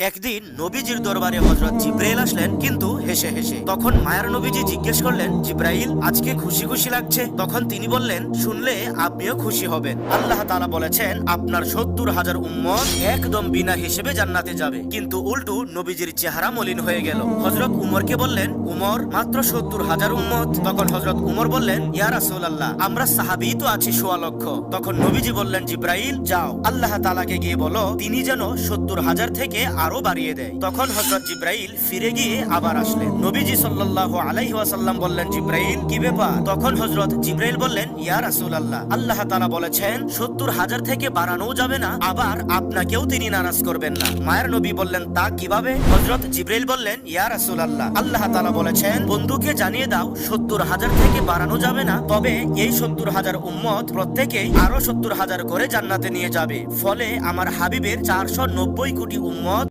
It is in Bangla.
একদিন নবীজির দরবারে হযরত জিব্রাইল আসলেন, কিন্তু হেসে হেসে। তখন মায়ার নবীজি জিজ্ঞেস করলেন, জিব্রাইল, আজকে খুশি খুশি লাগছে? তখন তিনি বললেন, শুনলে আপনিও খুশি হবেন। আল্লাহ তাআলা বলেছেন, আপনার ৭০,০০০ উম্মত একদম বিনা হিসেবে জান্নাতে যাবে। কিন্তু উল্টো নবীজির চেহারা মলিন হয়ে গেল। হযরত উমরকে বললেন, উমর, মাত্র ৭০,০০০ উম্মত? তখন হযরত উমর বললেন, ইয়া রাসূলুল্লাহ, আমরা সাহাবী তো আছি ১৬ লক্ষ। তখন নবীজি বললেন, জিব্রাইল, যাও আল্লাহ তাআলাকে গিয়ে বলো তিনি যেন ৭০,০০০ থেকে আরো বাড়িয়ে দেয়। তখন হযরত জিব্রাইল ফিরে গিয়ে আবার আসলেন। নবীজি সাল্লাল্লাহু আলাইহি ওয়াসাল্লাম বললেন, জিব্রাইল, কি ব্যাপার? তখন হযরত জিব্রাইল বললেন, ইয়া রাসূলুল্লাহ, আল্লাহ তাআলা বলেছেন ৭০,০০০ থেকে বাড়ানোও যাবে না, আবার আপনাকেও তিনি নারাজ করবেন না। মায়ের নবী বললেন, তা কিভাবে? হযরত জিব্রাইল বললেন, ইয়া রাসূলুল্লাহ, আল্লাহ তাআলা বলেছেন, বন্ধুকে জানিয়ে দাও ৭০,০০০ থেকে বাড়ানো যাবে না, তবে এই ৭০,০০০ উম্মত প্রত্যেকেই আরো ৭০,০০০ করে জান্নাতে নিয়ে যাবে। ফলে আমার হাবিবের ৪৯০ কোটি উম্মত